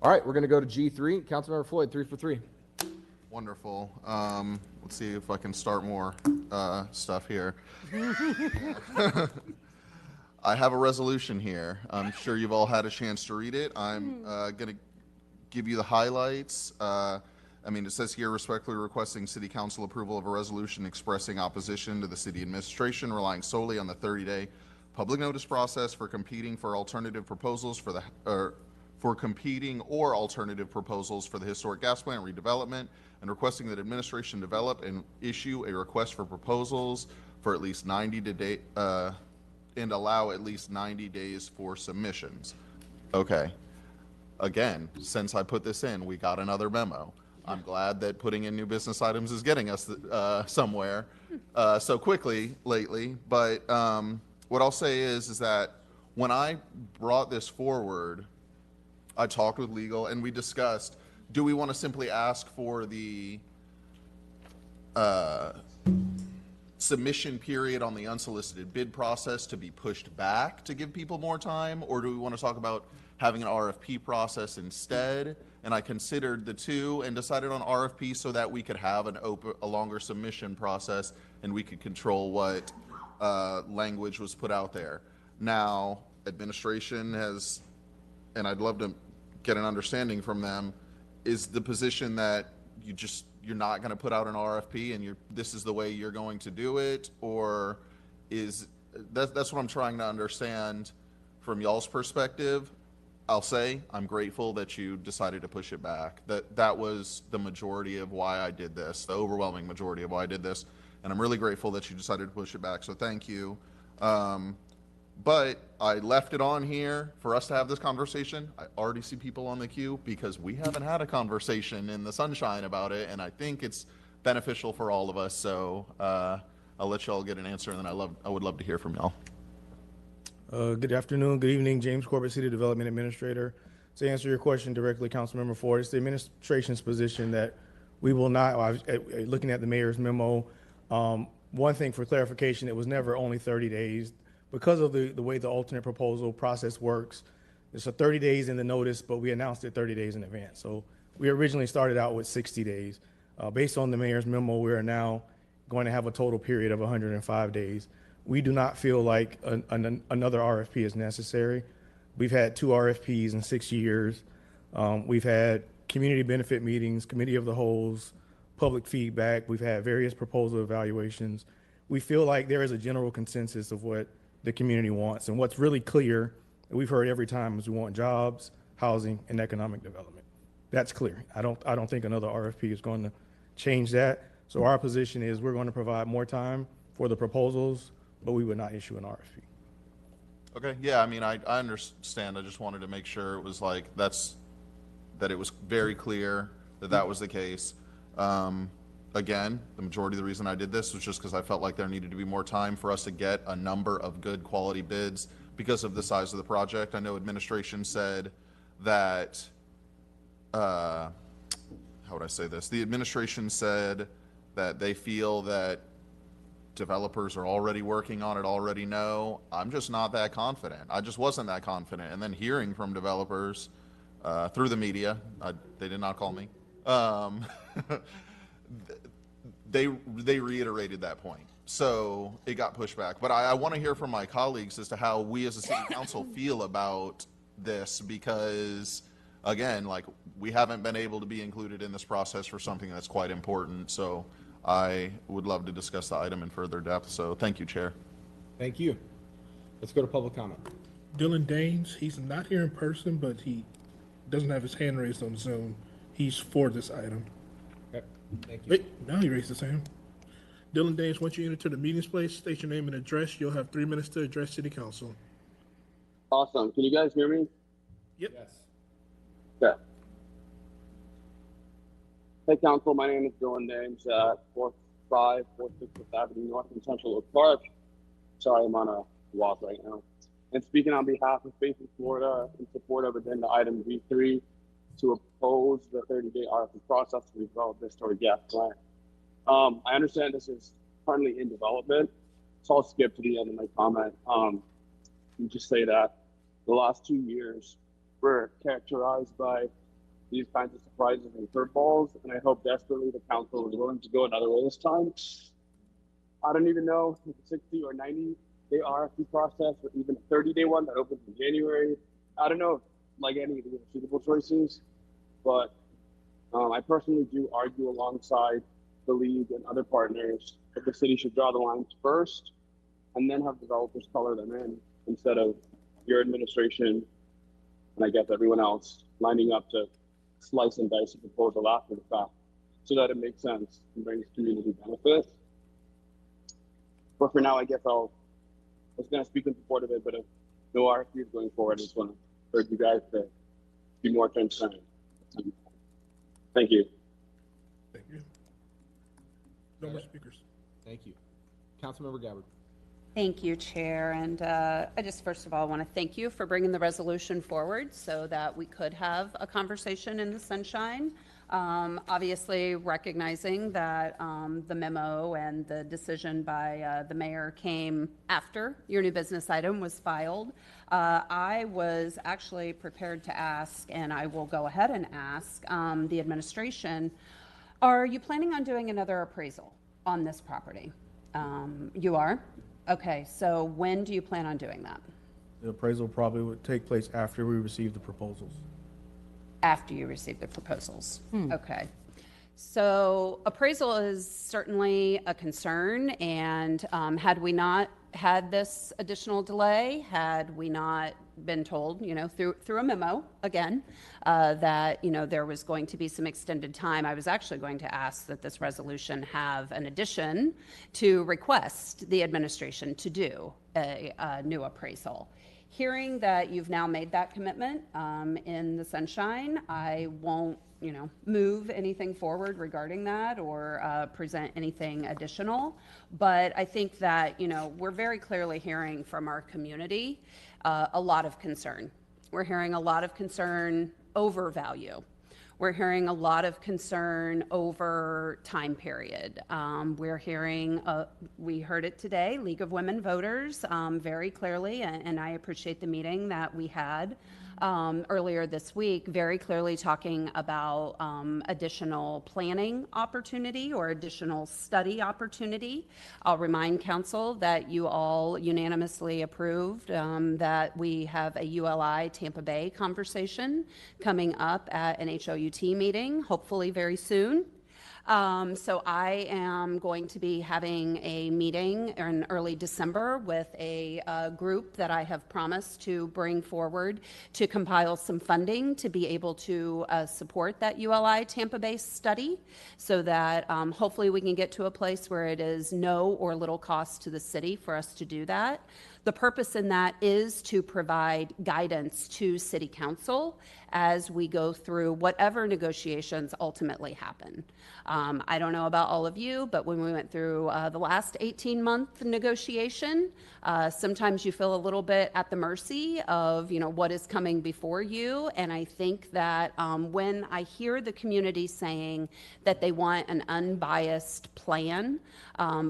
All right, we're going to go to G3. Councilmember Floyd, 3 for 3. Wonderful. Let's see if I can start more stuff here. I have a resolution here. I'm sure you've all had a chance to read it. I'm going to give you the highlights. It says here, respectfully requesting City Council approval of a resolution expressing opposition to the City Administration relying solely on the 30-day public notice process for competing or alternative proposals for the Historic Gas Plant Redevelopment, and requesting that administration develop and issue a request for proposals for at least 90 days and allow at least 90 days for submissions. Okay. Again, since I put this in, we got another memo. I'm glad that putting in new business items is getting us somewhere so quickly lately. But what I'll say is that when I brought this forward, I talked with legal and we discussed, do we want to simply ask for the submission period on the unsolicited bid process to be pushed back to give people more time, or do we want to talk about having an RFP process instead? And I considered the two and decided on RFP so that we could have a longer submission process and we could control what language was put out there. Now, administration has, and I'd love to get an understanding from them, is the position that you're not going to put out an RFP and this is the way you're going to do it, or is that's what I'm trying to understand from y'all's perspective. I'll say I'm grateful that you decided to push it back. That was the majority of why I did this, the overwhelming majority of why I did this, and I'm really grateful that you decided to push it back, so thank you. But I left it on here for us to have this conversation. I already see people on the queue because we haven't had a conversation in the sunshine about it, and I think it's beneficial for all of us. So I'll let y'all get an answer, and then I would love to hear from y'all. Good afternoon, good evening. James Corbett, City Development Administrator. To answer your question directly, Councilmember Ford, it's the administration's position that we will not, looking at the mayor's memo, one thing for clarification, it was never only 30 days. Because of the way the alternate proposal process works, it's a 30 days in the notice, but we announced it 30 days in advance. So we originally started out with 60 days. Based on the mayor's memo, we are now going to have a total period of 105 days. We do not feel like another RFP is necessary. We've had 2 RFPs in 6 years. We've had community benefit meetings, committee of the wholes, public feedback. We've had various proposal evaluations. We feel like there is a general consensus of what the community wants. And what's really clear, that we've heard every time, is we want jobs, housing, and economic development. That's clear. I don't think another RFP is going to change that. So our position is we're going to provide more time for the proposals, but we would not issue an RFP. Okay, yeah, I understand. I just wanted to make sure it was like that it was very clear that was the case. Again, the majority of the reason I did this was just because I felt like there needed to be more time for us to get a number of good quality bids because of the size of the project. I know administration said that, how would I say this? The administration said that they feel that developers are already working on it, already know. I'm just not that confident. I just wasn't that confident. And then hearing from developers through the media, they did not call me. They reiterated that point. So it got pushed back. But I want to hear from my colleagues as to how we as a city council feel about this, because again, we haven't been able to be included in this process for something that's quite important. So I would love to discuss the item in further depth. So thank you, Chair. Thank you. Let's go to public comment. Dylan Daines, he's not here in person, but he doesn't have his hand raised on Zoom. He's for this item. Thank you. Wait, now he raised his hand. Dylan Daines, once you enter the meeting place, state your name and address. You'll have 3 minutes to address City Council. Awesome. Can you guys hear me? Yep. Yes. Okay. Hey, Council. My name is Dylan Daines at 4546 Avenue North in Central Oak Park. Sorry, I'm on a walk right now. And speaking on behalf of Faces Florida in support of agenda item V3 to oppose the 30-day RFP process to redevelop the Historic Gas Plant. I understand this is currently in development, so I'll skip to the end of my comment and just say that the last 2 years were characterized by these kinds of surprises and curveballs, and I hope desperately the council is willing to go another way this time. I don't even know if it's 60 or 90-day RFP process, or even a 30-day one that opens in January. I don't know if, like any of these are suitable choices, but I personally do argue alongside the league and other partners that the city should draw the lines first and then have developers color them in instead of your administration and I guess everyone else lining up to slice and dice a proposal after the fact so that it makes sense and brings community benefit. But for now, I guess I was going to speak in support of it, but if no RFP is going forward, I just want to urge you guys to be more transparent. Thank you. Thank you. No more speakers. Thank you. Councilmember Gabbard. Thank you, Chair. And I just first of all want to thank you for bringing the resolution forward so that we could have a conversation in the sunshine. Obviously, recognizing that the memo and the decision by the mayor came after your new business item was filed. I was actually prepared to ask, and I will go ahead and ask the administration, are you planning on doing another appraisal on this property? You are? Okay, so when do you plan on doing that? The appraisal probably would take place after we receive the proposals. After you receive the proposals. Okay. So appraisal is certainly a concern, and had we not had this additional delay, had we not been told, through a memo, again, that, there was going to be some extended time, I was actually going to ask that this resolution have an addition to request the administration to do a new appraisal. Hearing that you've now made that commitment in the sunshine, I won't, move anything forward regarding that or present anything additional. But I think that, we're very clearly hearing from our community a lot of concern. We're hearing a lot of concern over value. We're hearing a lot of concern over time period. We're hearing, we heard it today, League of Women Voters very clearly, and I appreciate the meeting that we had earlier this week, very clearly talking about additional planning opportunity or additional study opportunity. I'll remind council that you all unanimously approved that we have a ULI Tampa Bay conversation coming up at an HOUT meeting, hopefully very soon. So I am going to be having a meeting in early December with a group that I have promised to bring forward to compile some funding to be able to support that ULI Tampa Bay study so that hopefully we can get to a place where it is no or little cost to the city for us to do that. The purpose in that is to provide guidance to City Council as we go through whatever negotiations ultimately happen. I don't know about all of you, but when we went through the last 18-month negotiation, sometimes you feel a little bit at the mercy of, what is coming before you. And I think that when I hear the community saying that they want an unbiased plan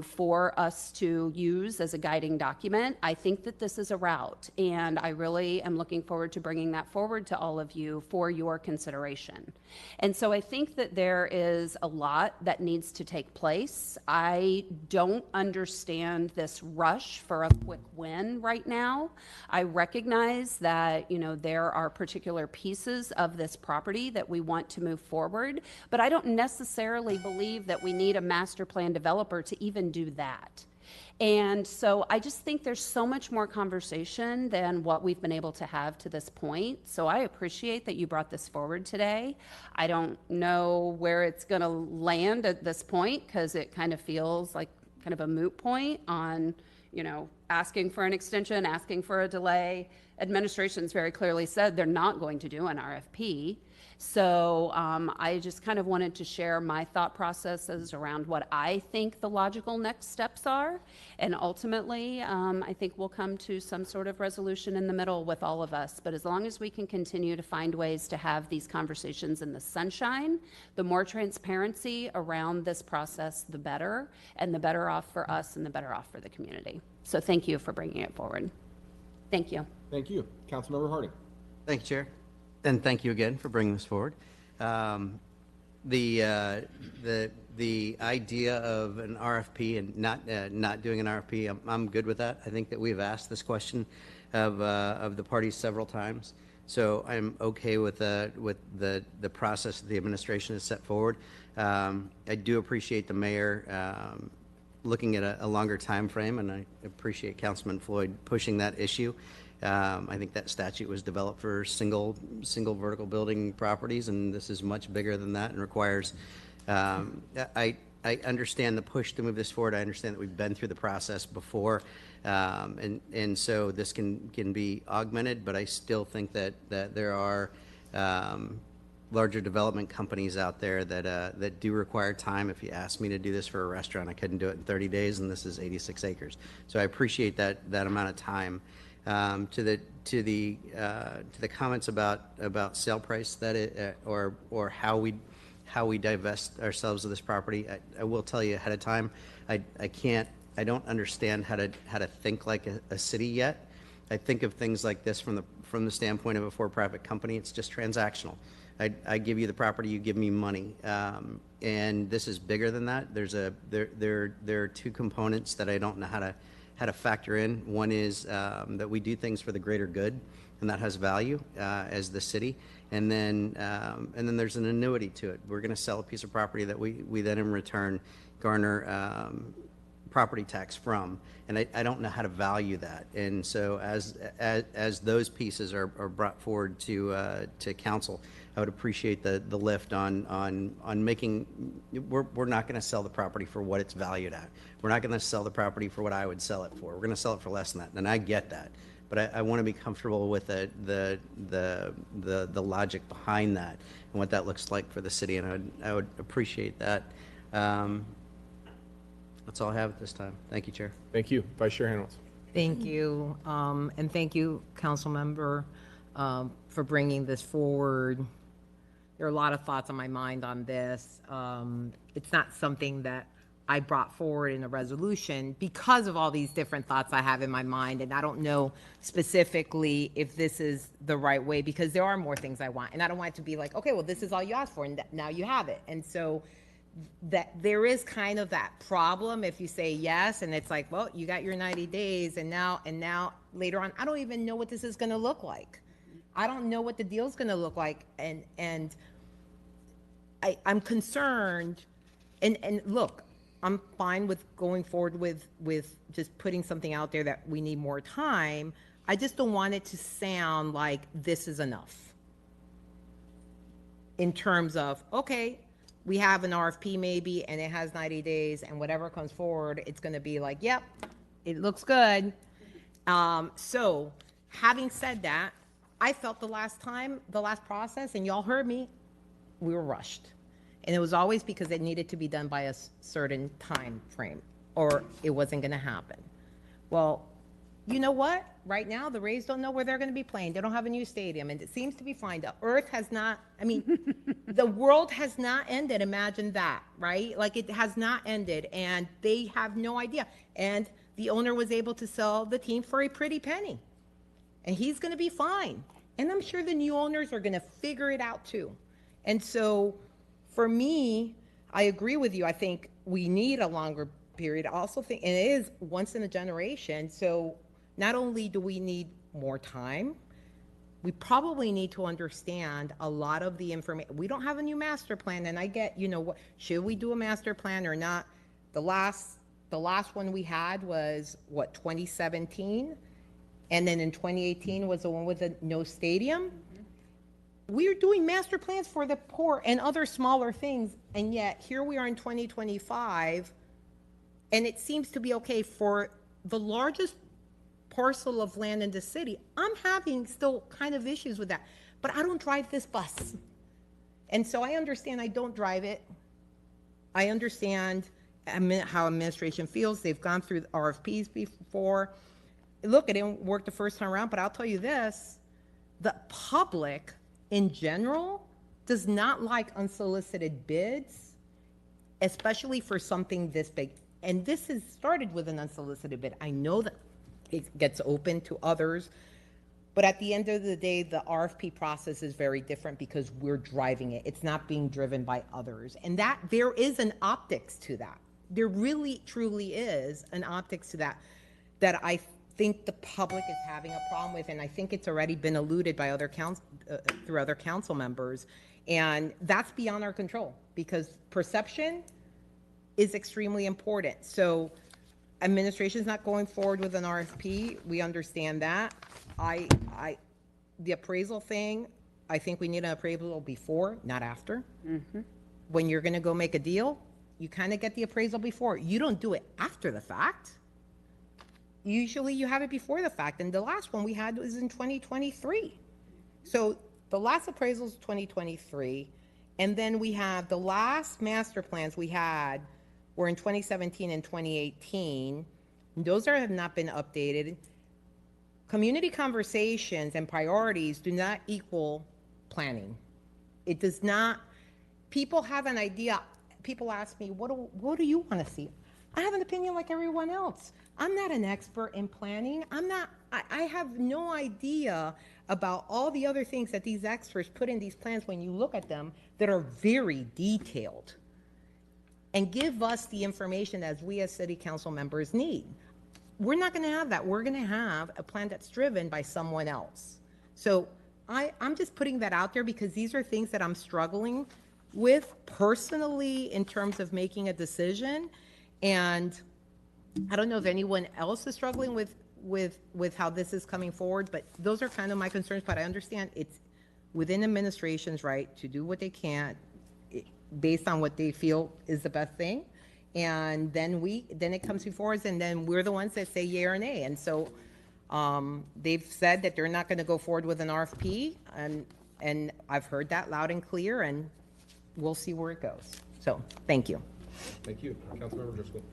for us to use as a guiding document, I think that this is a route. And I really am looking forward to bringing that forward to all of you for your consideration. And so I think that there is a lot that needs to take place. I don't understand this rush for a quick win right now. I recognize that, there are particular pieces of this property that we want to move forward, but I don't necessarily believe that we need a master plan developer to even do that. And so I just think there's so much more conversation than what we've been able to have to this point. So I appreciate that you brought this forward today. I don't know where it's going to land at this point because it kind of feels like kind of a moot point on, asking for an extension, asking for a delay. Administration's very clearly said they're not going to do an RFP. So I just kind of wanted to share my thought processes around what I think the logical next steps are. And ultimately, I think we'll come to some sort of resolution in the middle with all of us. But as long as we can continue to find ways to have these conversations in the sunshine, the more transparency around this process, the better, and the better off for us and the better off for the community. So thank you for bringing it forward. Thank you. Thank you. Councilmember Harding. Thank you, Chair. And thank you again for bringing this forward. The idea of an RFP and not doing an RFP, I'm good with that. I think that we've asked this question of the parties several times, so I'm okay with the process that the administration has set forward. I do appreciate the mayor looking at a longer time frame, and I appreciate Councilman Floyd pushing that issue. I think that statute was developed for single vertical building properties, and this is much bigger than that and requires. I understand the push to move this forward. I understand that we've been through the process before, and so this can be augmented. But I still think that there are larger development companies out there that do require time. If you asked me to do this for a restaurant, I couldn't do it in 30 days, and this is 86 acres. So I appreciate that amount of time. To the comments about sale price or how we divest ourselves of this property, I will tell you ahead of time, I don't understand how to think like a city yet. I think of things like this from the standpoint of a for-profit company. It's just transactional. I give you the property, you give me money, and this is bigger than that. There are two components that I don't know how to factor in. One is that we do things for the greater good, and that has value as the city. And then there's an annuity to it. We're going to sell a piece of property that we then in return garner property tax from, and I don't know how to value that. And so as those pieces are brought forward to council, I would appreciate the lift on making. We're not going to sell the property for what it's valued at. We're not going to sell the property for what I would sell it for. We're going to sell it for less than that, and I get that. But I want to be comfortable with the logic behind that and what that looks like for the city, and I would appreciate that. That's all I have at this time. Thank you, Chair. Thank you. Vice Chair Reynolds. Thank you, and thank you, Council Member, for bringing this forward. There are a lot of thoughts on my mind on this. It's not something that I brought forward in a resolution because of all these different thoughts I have in my mind, and I don't know specifically if this is the right way, because there are more things I want, and I don't want it to be like, okay, well, this is all you asked for, and now you have it. And so that there is kind of that problem if you say yes, and it's like, well, you got your 90 days, and now later on, I don't even know what this is going to look like. I don't know what the deal's going to look like, and I'm concerned. And look, I'm fine with going forward with just putting something out there that we need more time. I just don't want it to sound like this is enough. In terms of, okay, we have an RFP maybe, and it has 90 days, and whatever comes forward, it's going to be like, yep, it looks good. So having said that, I felt the last process, and y'all heard me, we were rushed. And it was always because it needed to be done by a certain time frame, or it wasn't going to happen. Well, you know what? Right now, the Rays don't know where they're going to be playing. They don't have a new stadium, and it seems to be fine. The earth has not, the world has not ended. Imagine that, right? Like, it has not ended, and they have no idea. And the owner was able to sell the team for a pretty penny, and he's going to be fine. And I'm sure the new owners are going to figure it out too. And so, for me, I agree with you. I think we need a longer period. I also think, and it is once in a generation, so not only do we need more time, we probably need to understand a lot of the information. We don't have a new master plan, and I get, what, should we do a master plan or not? The last one we had was, 2017? And then in 2018 was the one with the no stadium? We're doing master plans for the poor and other smaller things, and yet here we are in 2025, and it seems to be okay for the largest parcel of land in the city. I'm having still kind of issues with that, but I don't drive this bus. And so I understand I don't drive it. I understand how administration feels. They've gone through the RFPs before. Look, it didn't work the first time around, but I'll tell you this, the public in general does not like unsolicited bids, especially for something this big. And this has started with an unsolicited bid. I know that it gets open to others, But at the end of the day, the RFP process is very different because we're driving it. It's not being driven by others. And that there is an optics to that. There really, truly is an optics to that, that I think the public is having a problem with. And I think it's already been alluded by other through other council members. And that's beyond our control because perception is extremely important. So administration's not going forward with an RFP. We understand that. The appraisal thing, I think we need an appraisal before, not after. When you're gonna go make a deal, you kind of get the appraisal before. You don't do it after the fact. Usually you have it before the fact. And the last one we had was in 2023. So the last appraisal is 2023. And then we have the last master plans we had were in 2017 and 2018. Those have not been updated. Community conversations and priorities do not equal planning. It does not. People have an idea. People ask me, what do you want to see? I have an opinion like everyone else. I'm not an expert in planning. I have no idea about all the other things that these experts put in these plans when you look at them that are very detailed and give us the information as we as city council members need. We're not going to have that. We're going to have a plan that's driven by someone else. So I'm just putting that out there because these are things that I'm struggling with personally in terms of making a decision. And I don't know if anyone else is struggling with how this is coming forward, but those are kind of my concerns. But I understand it's within administration's right to do what they can based on what they feel is the best thing. And then it comes before us, and then we're the ones that say yay or nay. And so they've said that they're not going to go forward with an RFP, and I've heard that loud and clear, and we'll see where it goes. So thank you. Thank you. Councilmember Driscoll.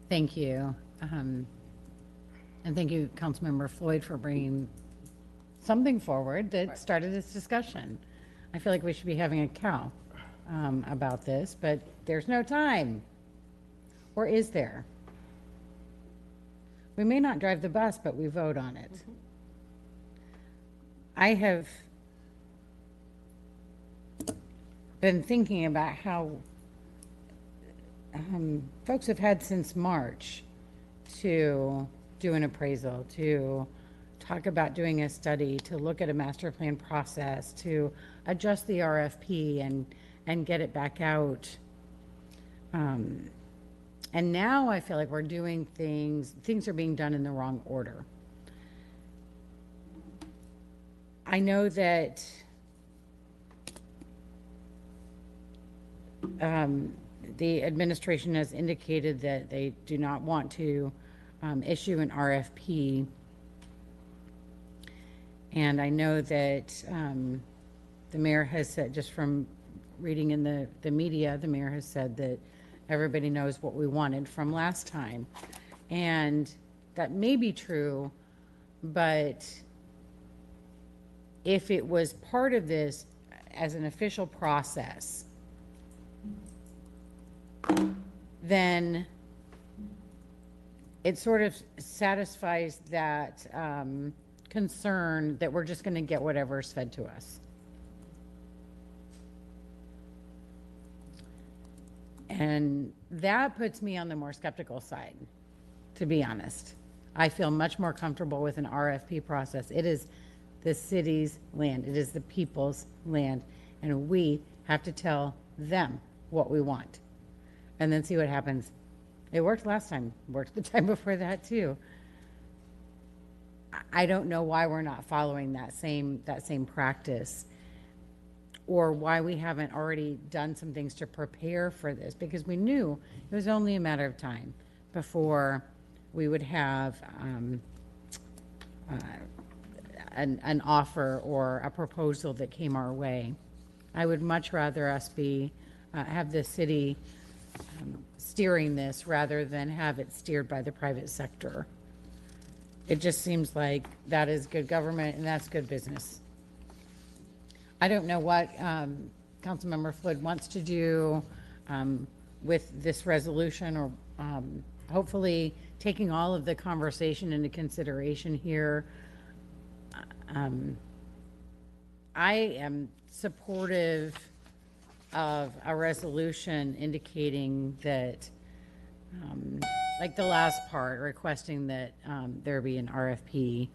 Thank you. And thank you, Councilmember Floyd, for bringing something forward that started this discussion. I feel like we should be having a cow about this, but there's no time. Or is there? We may not drive the bus, but we vote on it. I have been thinking about how folks have had since March to do an appraisal, to talk about doing a study, to look at a master plan process, to adjust the RFP and get it back out. And now I feel like we're doing things are being done in the wrong order. I know that the administration has indicated that they do not want to issue an RFP. And I know that the mayor has said, just from reading in the media, the mayor has said that everybody knows what we wanted from last time. And that may be true, but if it was part of this as an official process, then it sort of satisfies that concern that we're just going to get whatever's fed to us. And that puts me on the more skeptical side, to be honest. I feel much more comfortable with an RFP process. It is the city's land. It is the people's land. And we have to tell them what we want and then see what happens. It worked last time, worked the time before that too. I don't know why we're not following that same practice, or why we haven't already done some things to prepare for this, because we knew it was only a matter of time before we would have an offer or a proposal that came our way. I would much rather us have the city steering this rather than have it steered by the private sector. It just seems like that is good government and that's good business. I don't know what Councilmember Flood wants to do with this resolution, or hopefully taking all of the conversation into consideration here. I am supportive of a resolution indicating that, like the last part, requesting that there be an RFP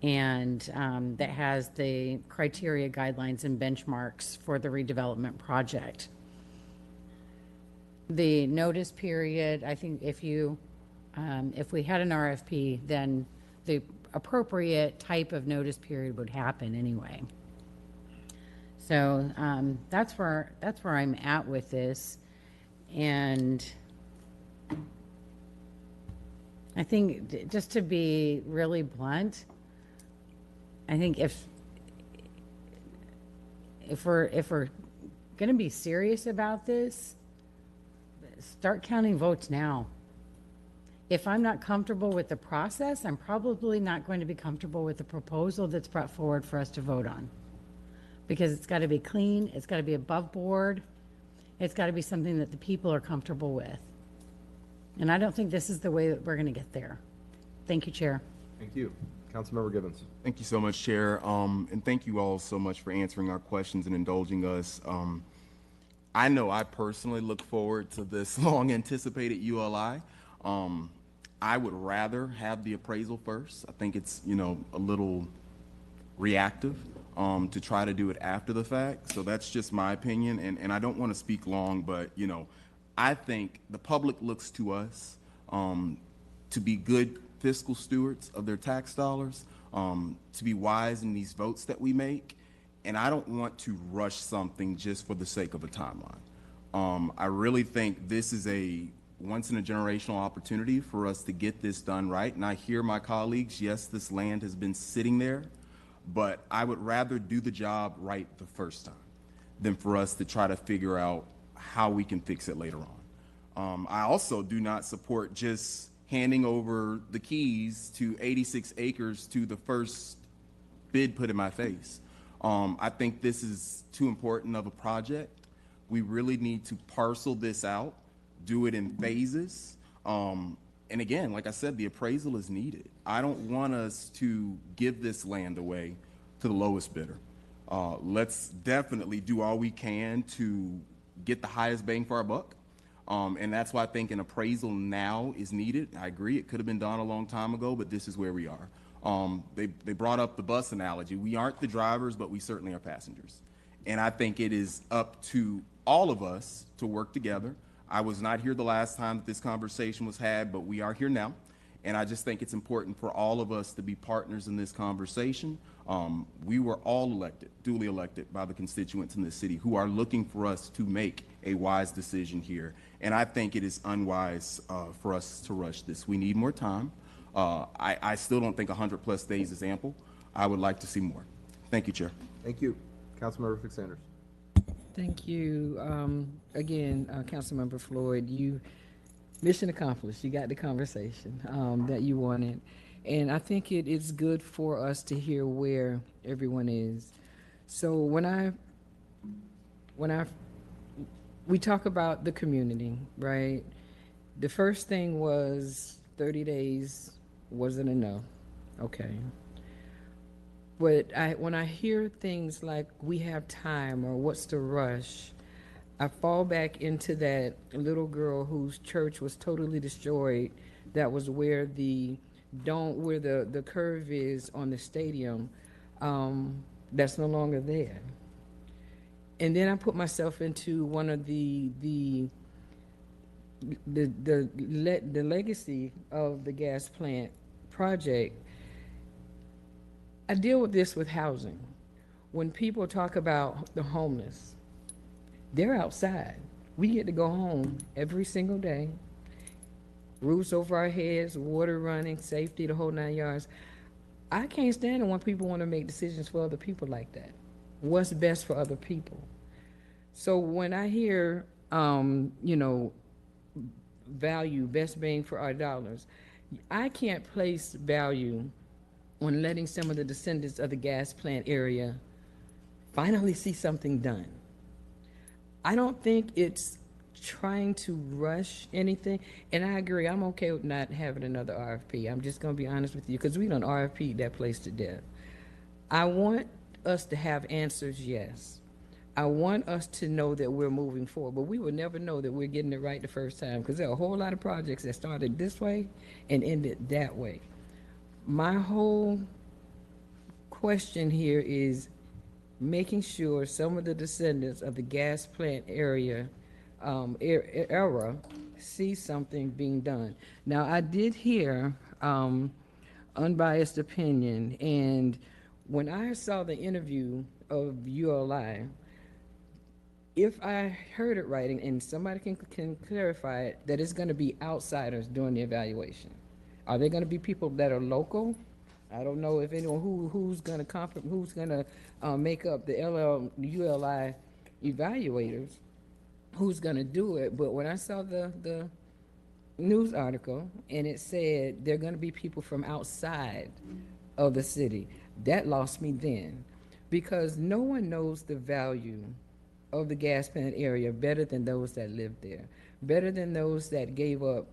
and that has the criteria, guidelines, and benchmarks for the redevelopment project. The notice period, I think if you, if we had an RFP, then the appropriate type of notice period would happen anyway. So that's where I'm at with this. And I think just to be really blunt, I think if we're going to be serious about this, start counting votes now. If I'm not comfortable with the process, I'm probably not going to be comfortable with the proposal that's brought forward for us to vote on. Because it's got to be clean, it's got to be above board, it's got to be something that the people are comfortable with. And I don't think this is the way that we're going to get there. Thank you, Chair. Thank you. Councilmember Gibbons. Thank you so much, Chair. And thank you all so much for answering our questions and indulging us. I know I personally look forward to this long-anticipated ULI. I would rather have the appraisal first. I think it's, a little reactive to try to do it after the fact. So that's just my opinion. And I don't want to speak long, but, I think the public looks to us to be good fiscal stewards of their tax dollars, to be wise in these votes that we make. And I don't want to rush something just for the sake of a timeline. I really think this is a once-in-a-generational opportunity for us to get this done right. And I hear my colleagues, yes, this land has been sitting there, but I would rather do the job right the first time than for us to try to figure out how we can fix it later on. I also do not support just handing over the keys to 86 acres to the first bid put in my face. I think this is too important of a project. We really need to parcel this out, do it in phases. And again, like I said, the appraisal is needed. I don't want us to give this land away to the lowest bidder. Let's definitely do all we can to get the highest bang for our buck. And that's why I think an appraisal now is needed. I agree, it could have been done a long time ago, but this is where we are. They brought up the bus analogy. We aren't the drivers, but we certainly are passengers. And I think it is up to all of us to work together. I was not here the last time that this conversation was had, but we are here now. And I just think it's important for all of us to be partners in this conversation. We were all elected, duly elected by the constituents in this city who are looking for us to make a wise decision here. And I think it is unwise for us to rush this. We need more time. I still don't think 100+ days is ample. I would like to see more. Thank you, Chair. Thank you. Councilmember Fix-Sanders. Thank you. Again, Councilmember Floyd, mission accomplished. You got the conversation that you wanted. And I think it is good for us to hear where everyone is. So we talk about the community, right? The first thing was 30 days wasn't enough. Okay. But when I hear things like we have time or what's the rush, I fall back into that little girl whose church was totally destroyed. That was where the curve is on the stadium. That's no longer there. And then I put myself into one of the legacy of the gas plant project. I deal with this with housing. When people talk about the homeless, they're outside. We get to go home every single day. Roofs over our heads, water running, safety, the whole 9 yards. I can't stand it when people want to make decisions for other people like that. What's best for other people? So when I hear, value, best bang for our dollars, I can't place value on letting some of the descendants of the gas plant area finally see something done. I don't think it's trying to rush anything. And I agree, I'm okay with not having another RFP. I'm just gonna be honest with you, because we done RFP'd that place to death. I want us to have answers, yes. I want us to know that we're moving forward, but we will never know that we're getting it right the first time, because there are a whole lot of projects that started this way and ended that way. My whole question here is making sure some of the descendants of the gas plant area, era, see something being done. Now, I did hear, unbiased opinion, and when I saw the interview of ULI, if I heard it right, and somebody can clarify it, that it's gonna be outsiders doing the evaluation. Are they gonna be people that are local? I don't know if anyone, who's gonna make up the ULI evaluators, who's gonna do it, but when I saw the news article, and it said they're gonna be people from outside of the city, that lost me then, because no one knows the value of the gas plant area better than those that live there, better than those that gave up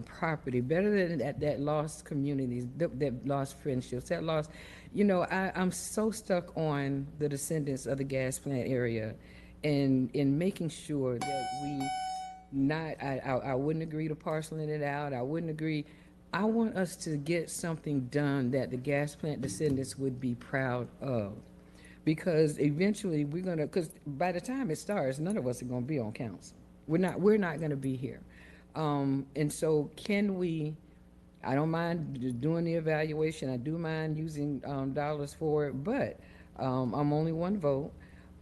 property, better than that lost communities, that lost friendships, that lost, I'm so stuck on the descendants of the gas plant area, and in making sure that I wouldn't agree to parceling it out. I wouldn't agree. I want us to get something done that the gas plant descendants would be proud of. Because eventually because by the time it starts, none of us are gonna be on council. We're not gonna be here. And so I don't mind doing the evaluation. I do mind using dollars for it, but I'm only one vote.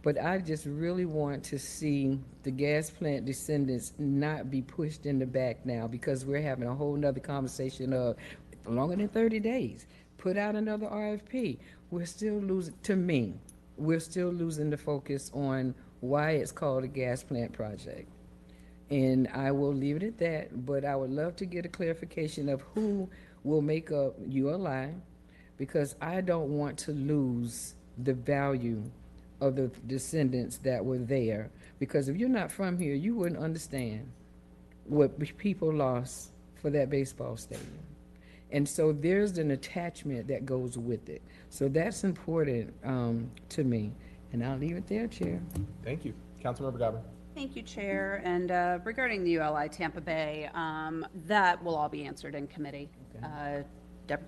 But I just really want to see the gas plant descendants not be pushed in the back now, because we're having a whole nother conversation of longer than 30 days. Put out another RFP. We're still losing, to me, we're still losing the focus on why it's called a gas plant project. And I will leave it at that, but I would love to get a clarification of who will make up ULI, because I don't want to lose the value of the descendants that were there. Because if you're not from here, you wouldn't understand what people lost for that baseball stadium. And so there's an attachment that goes with it. So that's important to me. And I'll leave it there, Chair. Thank you. Councilmember Gabor. Thank you, Chair. And regarding the ULI Tampa Bay, that will all be answered in committee.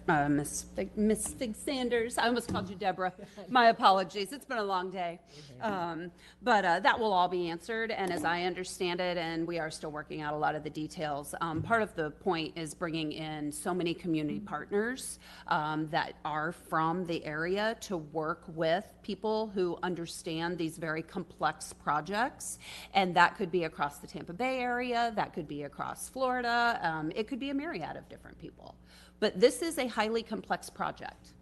Ms. Fig Sanders, I almost called you Deborah. My apologies. It's been a long day. But that will all be answered. And as I understand it, and we are still working out a lot of the details, part of the point is bringing in so many community partners that are from the area to work with people who understand these very complex projects. And that could be across the Tampa Bay area, that could be across Florida, it could be a myriad of different people. But this is a highly complex project.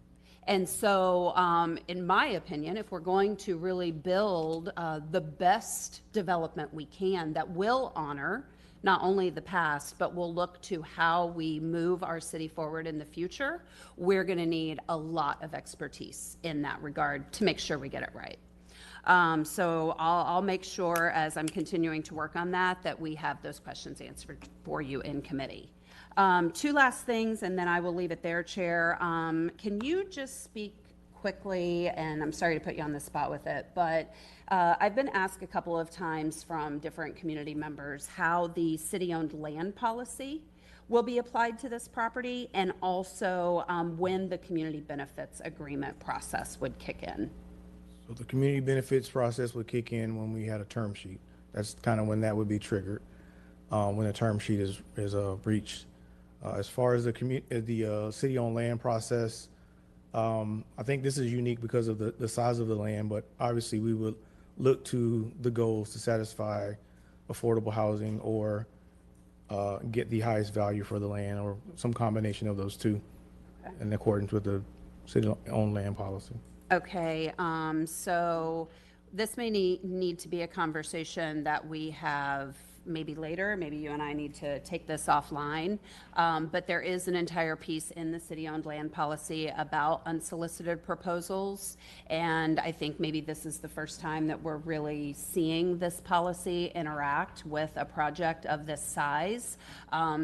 And so, in my opinion, if we're going to really build the best development we can that will honor not only the past, but will look to how we move our city forward in the future, we're going to need a lot of expertise in that regard to make sure we get it right. So I'll make sure, as I'm continuing to work on that, that we have those questions answered for you in committee. Two last things, and then I will leave it there, Chair. Can you just speak quickly, and I'm sorry to put you on the spot with it, but I've been asked a couple of times from different community members how the city-owned land policy will be applied to this property, and also when the community benefits agreement process would kick in. So the community benefits process would kick in when we had a term sheet. That's kind of when that would be triggered, when the term sheet is breached. As far as the city-owned land process, I think this is unique because of the size of the land, but obviously we would look to the goals to satisfy affordable housing or get the highest value for the land, or some combination of those two, in accordance with the city-owned land policy. Okay, so this may need to be a conversation that we have maybe later, maybe you and I need to take this offline. But there is an entire piece in the city-owned land policy about unsolicited proposals. And I think maybe this is the first time that we're really seeing this policy interact with a project of this size.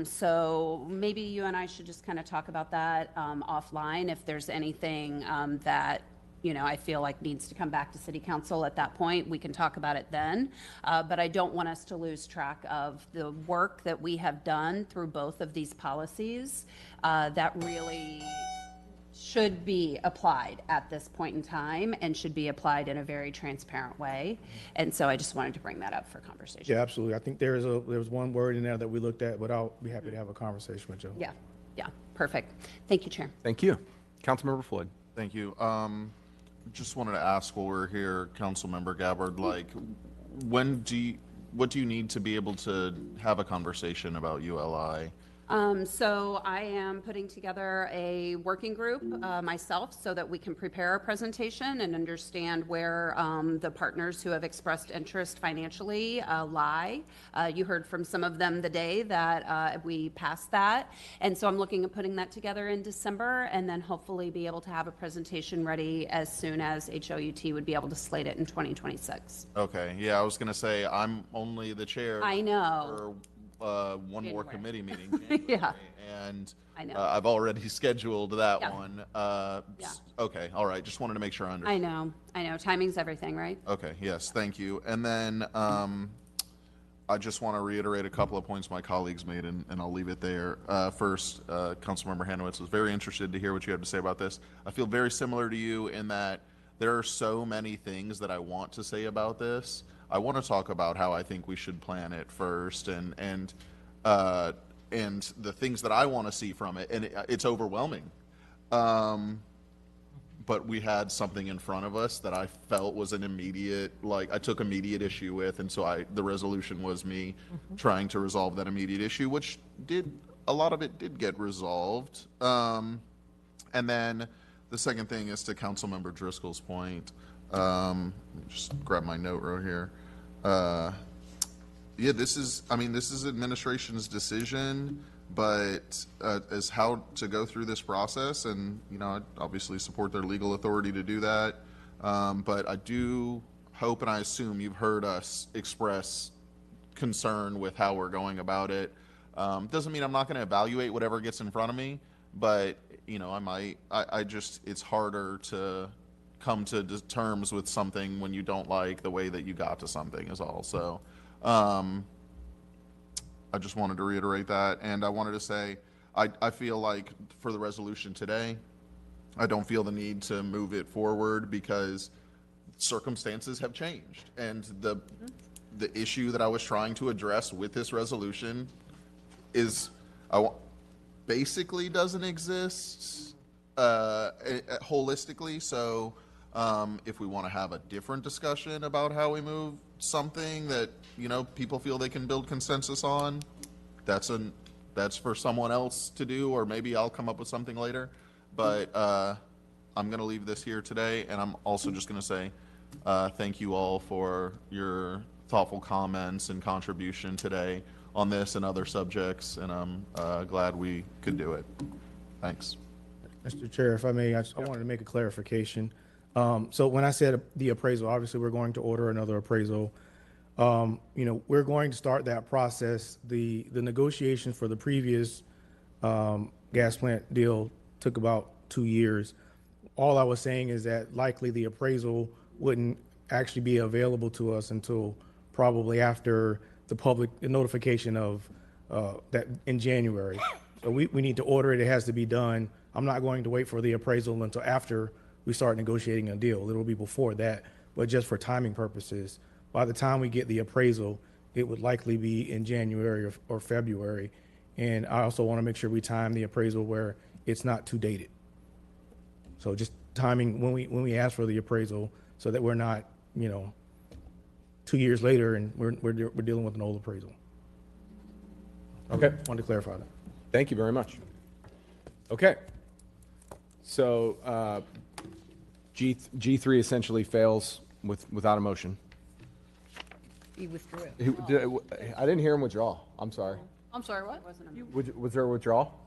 So maybe you and I should just kind of talk about that offline. If there's anything that I feel like needs to come back to city council at that point, we can talk about it then. But I don't want us to lose track of the work that we have done through both of these policies that really should be applied at this point in time and should be applied in a very transparent way. And so I just wanted to bring that up for conversation. Yeah, absolutely. I think there was one word in there that we looked at, but I'll be happy to have a conversation with you. Yeah, perfect. Thank you, Chair. Thank you. Councilmember Floyd. Thank you. Just wanted to ask while we're here, Councilmember Gabbard, like, what do you need to be able to have a conversation about ULI? So I am putting together a working group myself so that we can prepare a presentation and understand where the partners who have expressed interest financially lie. You heard from some of them the day that we passed that. And so I'm looking at putting that together in December and then hopefully be able to have a presentation ready as soon as HOUT would be able to slate it in 2026. Okay, yeah, I was going to say, I'm only the chair. I know. For one more January. committee meeting. January, Yeah. And I know. I've already scheduled that Yeah. one. Yeah. Okay, all right, just wanted to make sure I understood. I know. Timing's everything, right? Okay, yes, thank you. And then I just want to reiterate a couple of points my colleagues made, and I'll leave it there. First, Councilmember Hanowitz was very interested to hear what you had to say about this. I feel very similar to you in that there are so many things that I want to say about this. I want to talk about how I think we should plan it first, and the things that I want to see from it, and it's overwhelming. But we had something in front of us that I felt was an immediate, I took immediate issue with, and so the resolution was me trying to resolve that immediate issue, which a lot of it did get resolved. And then the second thing is to Councilmember Driscoll's point. Let me just grab my note right here. Yeah, this is administration's decision, but as how to go through this process, and I obviously support their legal authority to do that. But I do hope and I assume you've heard us express concern with how we're going about it. Doesn't mean I'm not going to evaluate whatever gets in front of me, but it's harder to come to terms with something when you don't like the way that you got to something is all. So I just wanted to reiterate that. And I wanted to say, I feel like for the resolution today, I don't feel the need to move it forward because circumstances have changed. And the issue that I was trying to address with this resolution is basically doesn't exist holistically. So if we want to have a different discussion about how we move something that people feel they can build consensus on, that's for someone else to do, or maybe I'll come up with something later. But I'm going to leave this here today, and I'm also just going to say thank you all for your thoughtful comments and contribution today on this and other subjects, and I'm glad we could do it. Thanks. Mr. Chair, if I may, I wanted to make a clarification. So when I said the appraisal, obviously we're going to order another appraisal. We're going to start that process. The negotiations for the previous gas plant deal took about 2 years. All I was saying is that likely the appraisal wouldn't actually be available to us until probably after the notification of that in January. So we need to order it. It has to be done. I'm not going to wait for the appraisal until after we start negotiating a deal. It'll be before that, but just for timing purposes, by the time we get the appraisal, it would likely be in January or February. And I also want to make sure we time the appraisal where it's not too dated. So just timing when we ask for the appraisal so that we're not, 2 years later and we're dealing with an old appraisal. Okay. Wanted to clarify that. Thank you very much. Okay. So G3 essentially fails without a motion. He withdrew it. I didn't hear him withdraw. I'm sorry. I'm sorry, what? Was there a withdrawal?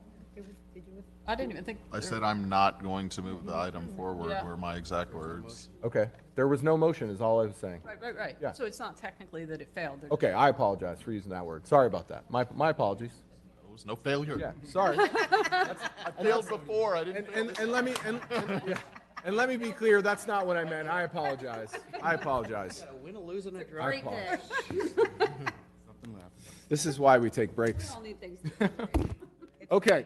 I didn't even think. I said I'm not going to move the item forward, Yeah. were my exact words. Okay. There was no motion is all I was saying. Right. Yeah. So it's not technically that it failed. Okay, I apologize for using that word. Sorry about that. My apologies. There was no failure. Yeah, sorry. I failed before, I didn't fail And, this and let me yeah. And let me be clear, that's not what I meant. I apologize. I apologize. Win, a lose, and a draw. I apologize. This is why we take breaks. All need things. Okay.